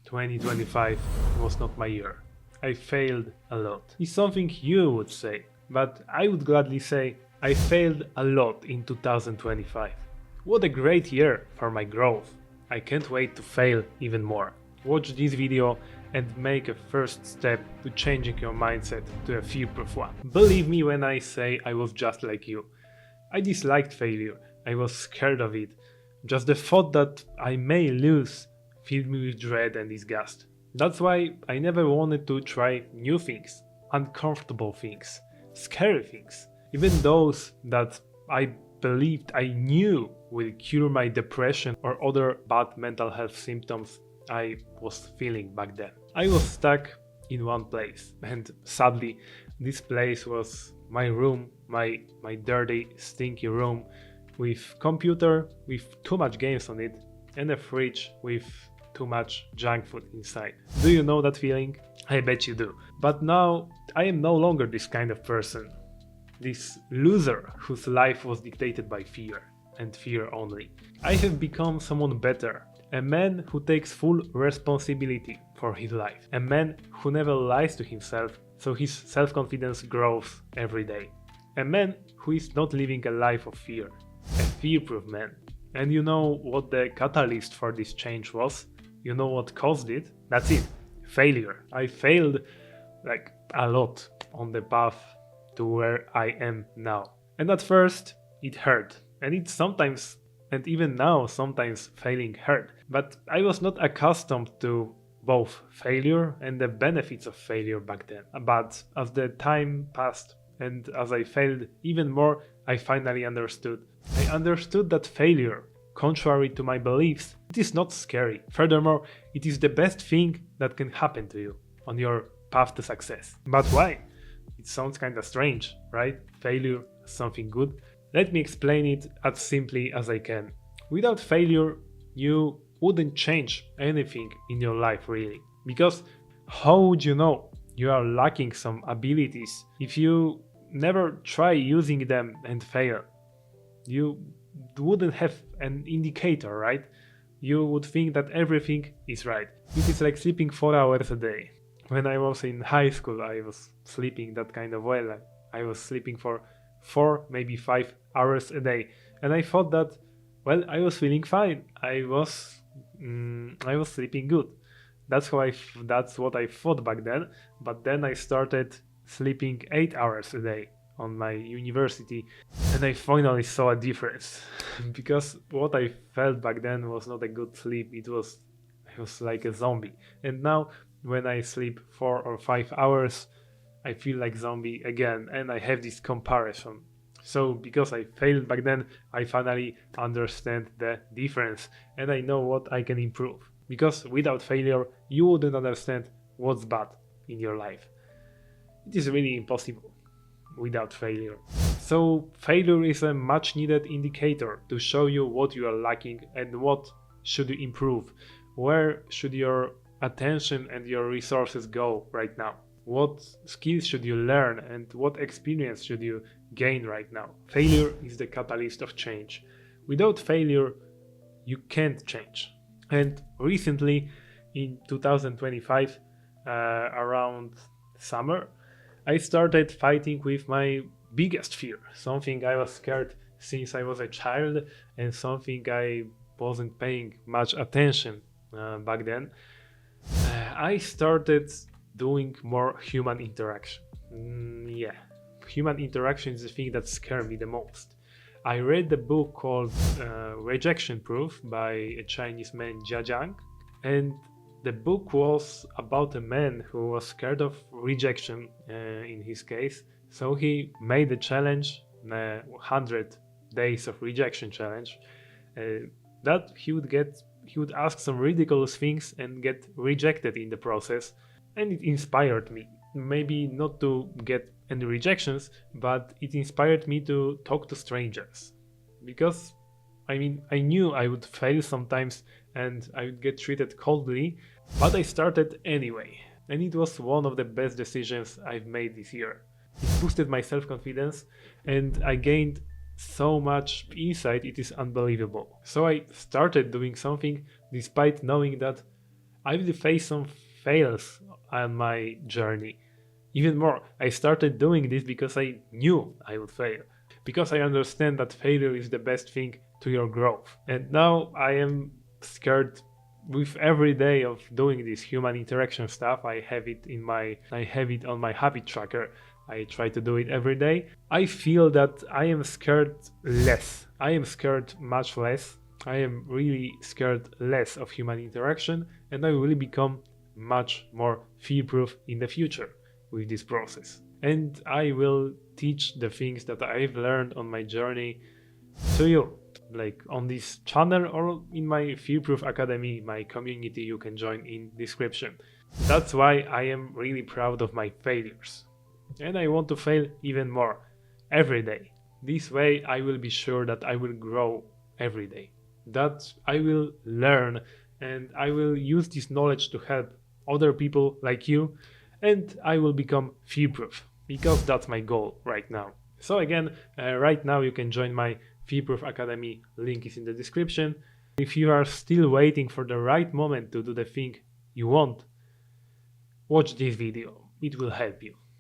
2025 was not my year. I failed a lot. It's something you would say, but I would gladly say I failed a lot in 2025. What a great year for my growth. I can't wait to fail even more. Watch this video and make a first step to changing your mindset to a fearproof one. Believe me when I say I was just like you. I disliked failure, I was scared of it. Just the thought that I may lose filled me with dread and disgust. That's why I never wanted to try new things, uncomfortable things, scary things, even those that I believed I knew will cure my depression or other bad mental health symptoms I was feeling back then. I was stuck in one place, and sadly this place was my room, my dirty, stinky room with computer with too much games on it and a fridge with too much junk food inside. Do you know that feeling? I bet you do. But now I am no longer this kind of person. This loser whose life was dictated by fear and fear only. I have become someone better. A man who takes full responsibility for his life. A man who never lies to himself, so his self-confidence grows every day. A man who is not living a life of fear. A fear-proof man. And you know what the catalyst for this change was? You know what caused it? That's it. Failure. I failed like a lot on the path to where I am now. And at first it hurt. And it sometimes, and even now, sometimes failing hurt. But I was not accustomed to both failure and the benefits of failure back then. But as the time passed and as I failed even more, I finally understood. I understood that failure, contrary to my beliefs, it is not scary. Furthermore, it is the best thing that can happen to you on your path to success. But why? It sounds kinda strange, right? Failure as something good. Let me explain it as simply as I can. Without failure, you wouldn't change anything in your life really. Because how would you know you are lacking some abilities if you never try using them and fail? You wouldn't have an indicator, right? You would think that everything is right. It is like sleeping 4 hours a day. When I was in high school, I was sleeping that kind of well. I was sleeping for 4, maybe 5 hours a day. And I thought that, well, I was feeling fine. I was sleeping good. That's what I thought back then. But then I started sleeping 8 hours a day on my university, and I finally saw a difference. Because what I felt back then was not a good sleep. I was like a zombie. And now when I sleep 4 or 5 hours, I feel like zombie again, and I have this comparison. So because I failed back then, I finally understand the difference and I know what I can improve. Because without failure, you wouldn't understand what's bad in your life. It is really impossible without failure. So failure is a much needed indicator to show you what you are lacking and what should you improve. Where should your attention and your resources go right now? What skills should you learn and what experience should you gain right now? Failure is the catalyst of change. Without failure, you can't change. And recently, in 2025, around summer, I started fighting with my biggest fear, something I was scared since I was a child and something I wasn't paying much attention back then. I started doing more human interaction. Human interaction is the thing that scared me the most. I read the book called Rejection Proof by a Chinese man, Jia Jiang, and the book was about a man who was scared of rejection in his case. So he made a challenge, 100 days of rejection challenge, that he would ask some ridiculous things and get rejected in the process. And it inspired me. Maybe not to get any rejections, but it inspired me to talk to strangers. Because, I knew I would fail sometimes and I would get treated coldly, but I started anyway. And it was one of the best decisions I've made this year. It boosted my self-confidence and I gained so much insight, it is unbelievable. So I started doing something despite knowing that I will face some fails on my journey. Even more, I started doing this because I knew I would fail, because I understand that failure is the best thing to your growth. And now I am scared with every day of doing this human interaction stuff. I have it on my habit tracker. I try to do it every day. I feel that I am scared less. I am scared much less. I am really scared less of human interaction, and I will become much more fear-proof in the future with this process. And I will teach the things that I've learned on my journey to you, like on this channel or in my Fearproof Academy, my community you can join in description. That's why I am really proud of my failures. And I want to fail even more every day. This way I will be sure that I will grow every day, that I will learn, and I will use this knowledge to help other people like you, and I will become fear-proof, because that's my goal right now. So again, right now you can join my Fearproof Academy, link is in the description. If you are still waiting for the right moment to do the thing you want, watch this video, it will help you.